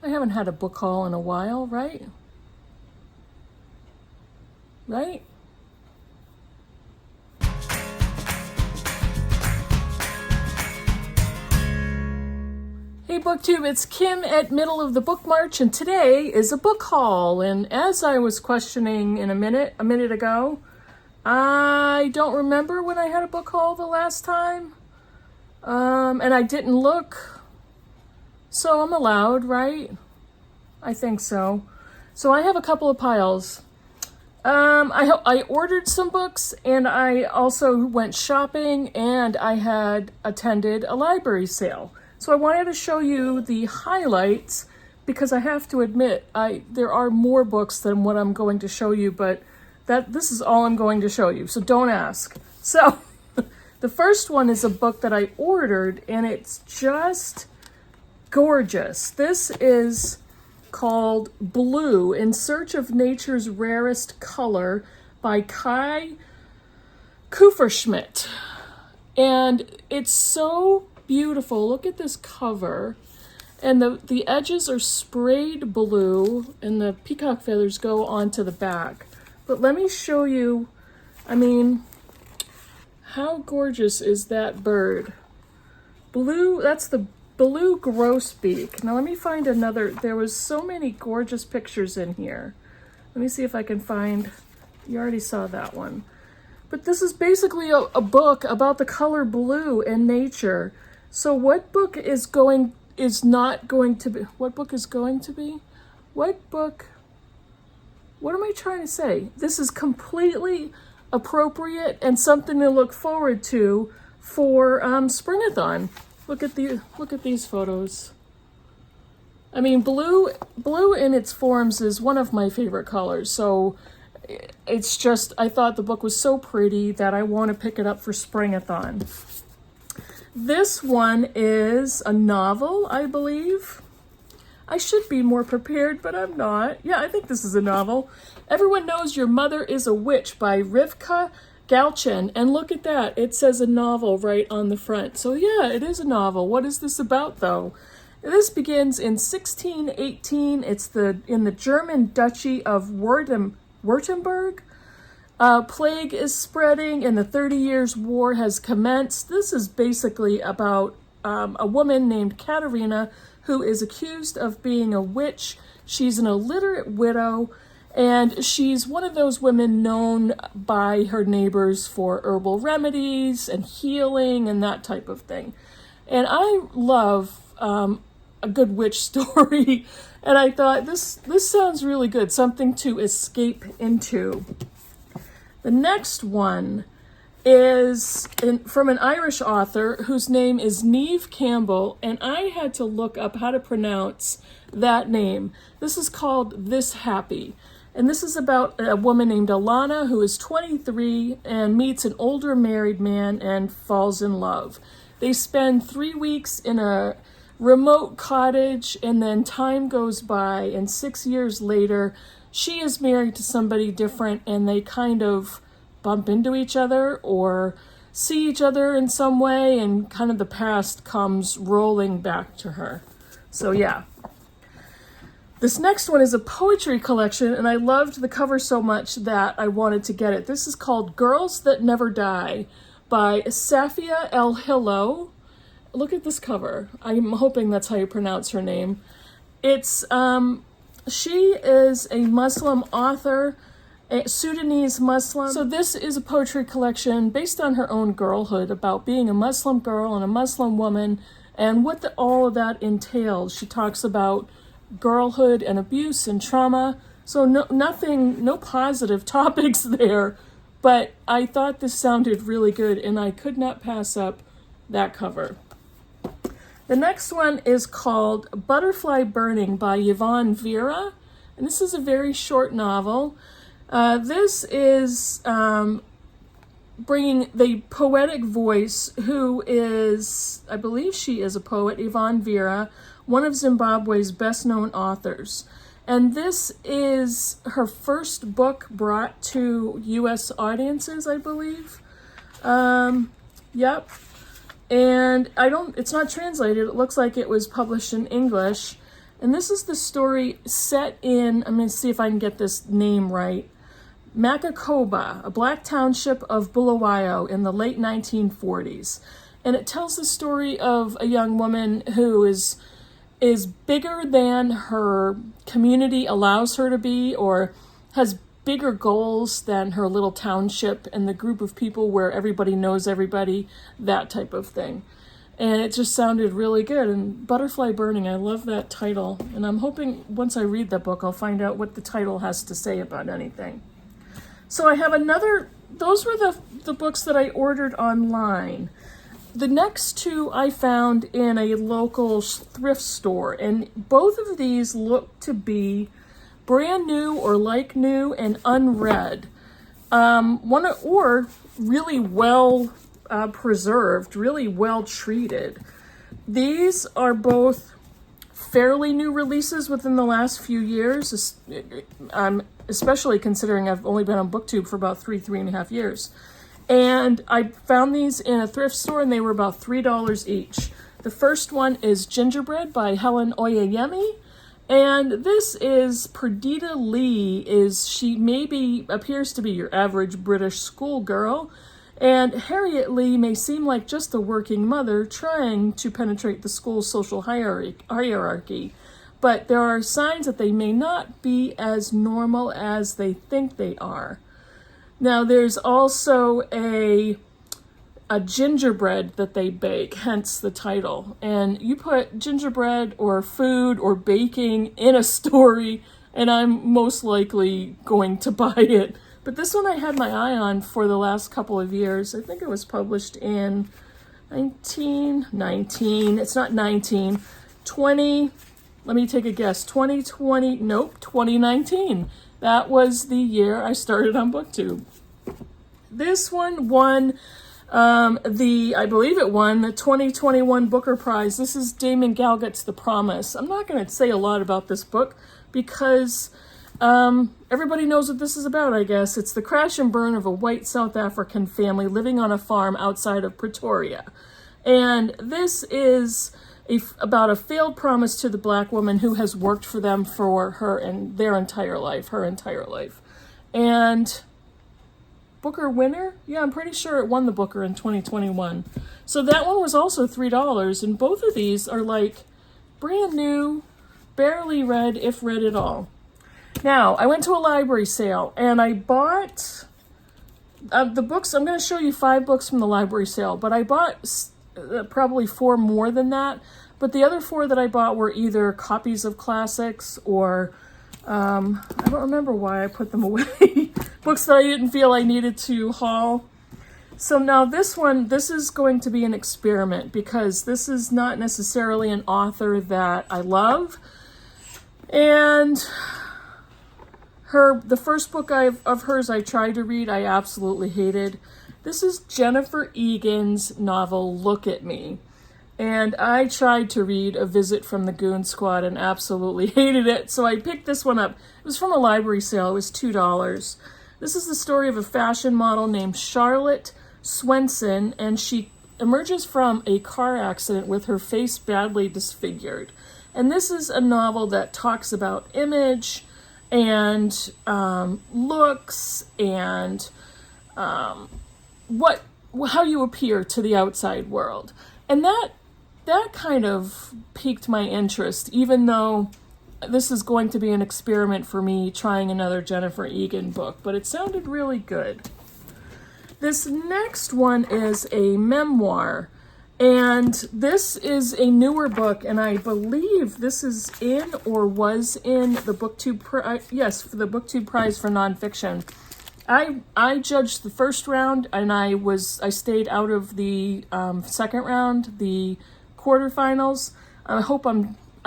I haven't had a book haul in a while, right? Right? Hey BookTube, it's Kim at Middle of the Bookmarch, and today is a book haul. And as I was questioning a minute ago, I don't remember when I had a book haul the last time. And I didn't look. So I'm allowed, right? I think so. So I have a couple of piles. I ordered some books, and I also went shopping, and I had attended a library sale. So I wanted to show you the highlights because I have to admit, there are more books than what I'm going to show you, but this is all I'm going to show you, so don't ask. So the first one is a book that I ordered, and it's just gorgeous. This is called Blue, In Search of Nature's Rarest Color by Kai Kupferschmidt. And it's so beautiful. Look at this cover. And the edges are sprayed blue, and the peacock feathers go onto the back. But let me show you, I mean, how gorgeous is that bird? Blue, that's the blue grosbeak. Now let me find another. There was so many gorgeous pictures in here. Let me see if I can find, you already saw that one. But this is basically a book about the color blue and nature. So what book is not going to be, what book is going to be? What book, what am I trying to say? This is completely appropriate and something to look forward to for Springathon. Look at these photos. I mean, blue in its forms is one of my favorite colors. So it's just, I thought the book was so pretty that I want to pick it up for Springathon. This one is a novel, I believe. I should be more prepared, but I'm not. Yeah, I think this is a novel. Everyone Knows Your Mother is a Witch by Rivka Galchen. And look at that. It says a novel right on the front. So yeah, it is a novel. What is this about, though? This begins in 1618. It's in the German Duchy of Württemberg. Plague is spreading and the 30 Years' War has commenced. This is basically about a woman named Katerina who is accused of being a witch. She's an illiterate widow, and she's one of those women known by her neighbors for herbal remedies and healing and that type of thing. And I love a good witch story, and I thought this sounds really good, something to escape into. The next one is from an Irish author whose name is Neve Campbell, and I had to look up how to pronounce that name. This is called This Happy, and this is about a woman named Alana who is 23 and meets an older married man and falls in love. They spend 3 weeks in a remote cottage, and then time goes by, and 6 years later, she is married to somebody different, and they kind of bump into each other or see each other in some way, and kind of the past comes rolling back to her. So yeah. This next one is a poetry collection, and I loved the cover so much that I wanted to get it. This is called Girls That Never Die by Safia El Hillo. Look at this cover. I'm hoping that's how you pronounce her name. It's she is a Muslim author, a Sudanese Muslim. So this is a poetry collection based on her own girlhood, about being a Muslim girl and a Muslim woman and what all of that entails. She talks about girlhood and abuse and trauma. So no positive topics there, but I thought this sounded really good, and I could not pass up that cover. The next one is called Butterfly Burning by Yvonne Vera, and this is a very short novel. This is bringing the poetic voice, who is, I believe she is a poet, Yvonne Vera, one of Zimbabwe's best-known authors. And this is her first book brought to U.S. audiences, I believe. Yep. And it's not translated. It looks like it was published in English. And this is the story set in, I'm going to see if I can get this name right, Macacoba, a black township of Bulawayo in the late 1940s. And it tells the story of a young woman who is bigger than her community allows her to be, or has bigger goals than her little township and the group of people where everybody knows everybody, that type of thing. And it just sounded really good. And Butterfly Burning, I love that title. And I'm hoping once I read that book, I'll find out what the title has to say about anything. So I have another, those were the books that I ordered online. The next two I found in a local thrift store, and both of these look to be brand new or like new and unread. Or really well preserved, really well treated. These are both fairly new releases within the last few years, especially considering I've only been on BookTube for about three and a half years. And I found these in a thrift store and they were about $3 each. The first one is Gingerbread by Helen Oyayemi. And this is Perdita Lee. She appears to be your average British schoolgirl. And Harriet Lee may seem like just a working mother trying to penetrate the school's social hierarchy. But there are signs that they may not be as normal as they think they are. Now, there's also a gingerbread that they bake, hence the title. And you put gingerbread or food or baking in a story, and I'm most likely going to buy it. But this one I had my eye on for the last couple of years. I think it was published in 2019. It's not 19. 20, let me take a guess. 2020, nope, 2019. That was the year I started on BookTube. This one won I believe it won the 2021 Booker Prize. This is Damon Galgut's The Promise. I'm not going to say a lot about this book because everybody knows what this is about, I guess. It's the crash and burn of a white South African family living on a farm outside of Pretoria. And this is about a failed promise to the black woman who has worked for them for her and her entire life. And Booker winner? Yeah, I'm pretty sure it won the Booker in 2021. So that one was also $3, and both of these are like brand new, barely read, if read at all. Now, I went to a library sale, and I bought the books. I'm going to show you 5 books from the library sale, but I bought probably 4 more than that. But the other 4 that I bought were either copies of classics or I don't remember why I put them away. Books that I didn't feel I needed to haul. So now this is going to be an experiment because this is not necessarily an author that I love. And the first book of hers I tried to read, I absolutely hated. This is Jennifer Egan's novel, Look at Me. And I tried to read A Visit from the Goon Squad and absolutely hated it, so I picked this one up. It was from a library sale. It was $2. This is the story of a fashion model named Charlotte Swenson, and she emerges from a car accident with her face badly disfigured. And this is a novel that talks about image and looks and how you appear to the outside world. And that kind of piqued my interest, even though this is going to be an experiment for me trying another Jennifer Egan book, but it sounded really good. This next one is a memoir, and this is a newer book, and I believe this is in or was in the BookTube for the BookTube Prize for Nonfiction. I judged the first round, and I stayed out of the second round, the quarterfinals. I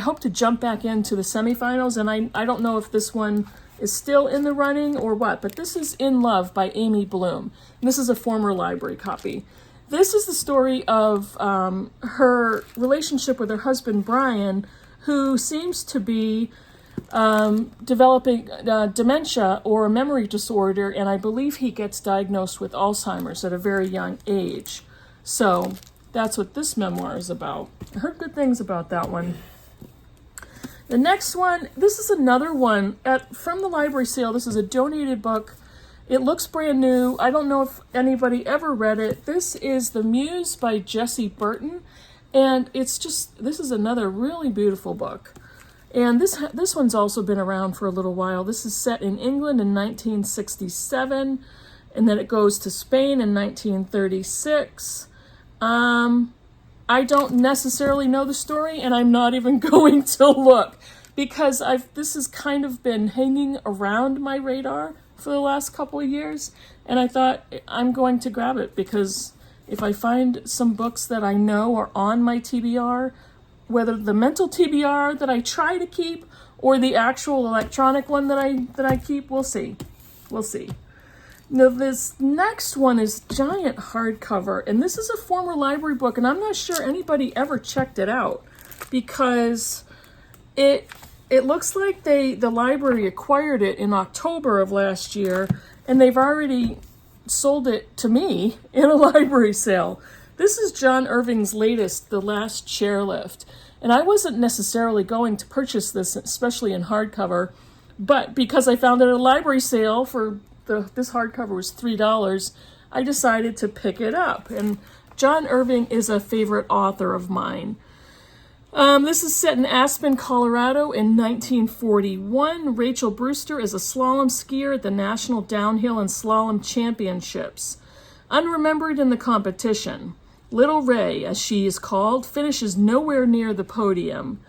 hope to jump back into the semifinals, and I don't know if this one is still in the running or what, but this is In Love by Amy Bloom. And this is a former library copy. This is the story of her relationship with her husband, Brian, who seems to be developing dementia or a memory disorder, and I believe he gets diagnosed with Alzheimer's at a very young age. So that's what this memoir is about. I heard good things about that one. The next one, this is another one from the library sale. This is a donated book. It looks brand new. I don't know if anybody ever read it. This is The Muse by Jessie Burton. And this is another really beautiful book. And this one's also been around for a little while. This is set in England in 1967. And then it goes to Spain in 1936. I don't necessarily know the story, and I'm not even going to look because this has kind of been hanging around my radar for the last couple of years, and I thought I'm going to grab it because if I find some books that I know are on my TBR, whether the mental TBR that I try to keep or the actual electronic one that I keep, we'll see. We'll see. Now, this next one is giant hardcover, and this is a former library book, and I'm not sure anybody ever checked it out because it looks like the library acquired it in October of last year, and they've already sold it to me in a library sale. This is John Irving's latest, The Last Chairlift, and I wasn't necessarily going to purchase this, especially in hardcover, but because I found it at a library sale for this hardcover was $3, I decided to pick it up. And John Irving is a favorite author of mine. This is set in Aspen, Colorado in 1941. Rachel Brewster is a slalom skier at the National Downhill and Slalom Championships. Unremembered in the competition, Little Ray, as she is called, finishes nowhere near the podium,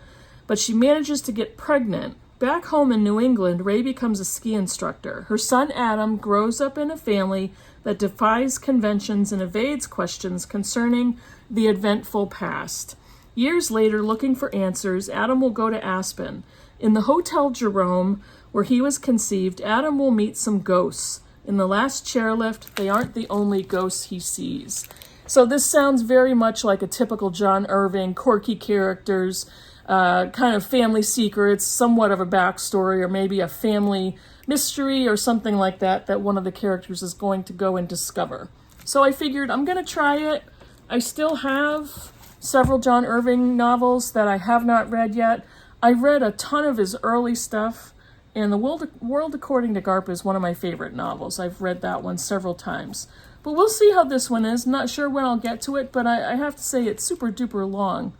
but she manages to get pregnant. Back home in New England, Ray becomes a ski instructor. Her son Adam grows up in a family that defies conventions and evades questions concerning the eventful past. Years later, looking for answers, Adam will go to Aspen. In the Hotel Jerome, where he was conceived, Adam will meet some ghosts. In The Last Chairlift, they aren't the only ghosts he sees. So this sounds very much like a typical John Irving, quirky characters, kind of family secrets, somewhat of a backstory, or maybe a family mystery or something like that one of the characters is going to go and discover. So I figured I'm going to try it. I still have several John Irving novels that I have not read yet. I read a ton of his early stuff, and The World According to Garp is one of my favorite novels. I've read that one several times. But we'll see how this one is. Not sure when I'll get to it, but I have to say it's super duper long.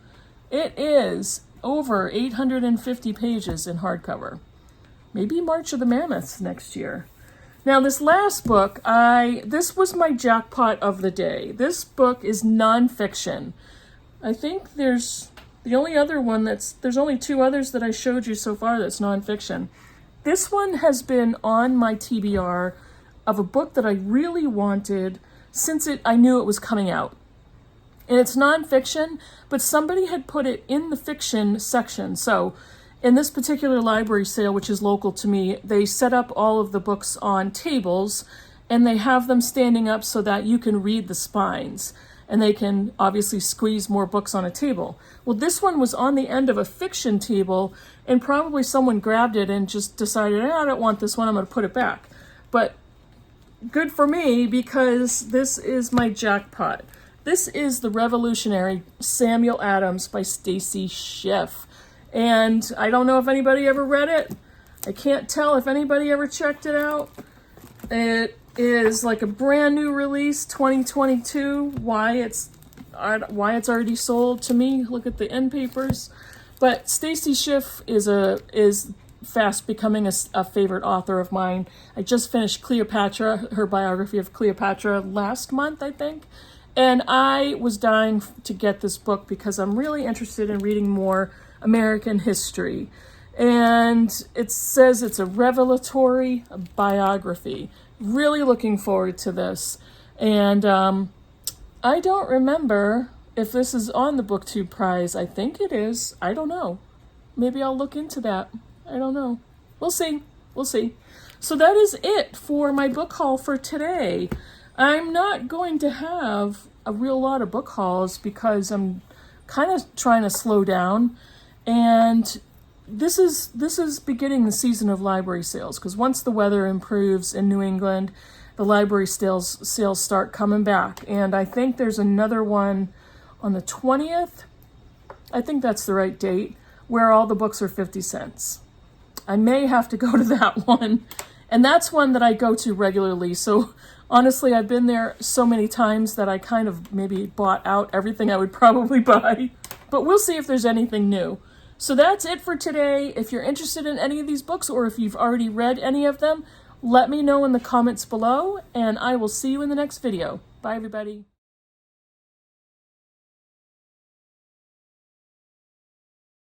It is over 850 pages in hardcover. Maybe March of the Mammoths next year. Now this last book, this was my jackpot of the day. This book is nonfiction. I think there's only two others that I showed you so far that's nonfiction. This one has been on my TBR of a book that I really wanted since I knew it was coming out. And it's nonfiction, but somebody had put it in the fiction section. So in this particular library sale, which is local to me, they set up all of the books on tables, and they have them standing up so that you can read the spines. And they can obviously squeeze more books on a table. Well, this one was on the end of a fiction table, and probably someone grabbed it and just decided, I don't want this one, I'm going to put it back. But good for me, because this is my jackpot. This is The Revolutionary Samuel Adams by Stacy Schiff. And I don't know if anybody ever read it. I can't tell if anybody ever checked it out. It is like a brand new release, 2022. Why it's already sold to me. Look at the end papers. But Stacy Schiff is fast becoming a favorite author of mine. I just finished Cleopatra, her biography of Cleopatra, last month, I think. And I was dying to get this book because I'm really interested in reading more American history. And it says it's a revelatory biography. Really looking forward to this. And I don't remember if this is on the BookTube prize. I think it is. I don't know. Maybe I'll look into that. I don't know. We'll see. We'll see. So that is it for my book haul for today. I'm not going to have a real lot of book hauls because I'm kind of trying to slow down. And this is beginning the season of library sales, because once the weather improves in New England, the library sales start coming back. And I think there's another one on the 20th. I think that's the right date, where all the books are 50 cents. I may have to go to that one. And that's one that I go to regularly. So honestly, I've been there so many times that I kind of maybe bought out everything I would probably buy. But we'll see if there's anything new. So that's it for today. If you're interested in any of these books, or if you've already read any of them, let me know in the comments below, and I will see you in the next video. Bye, everybody.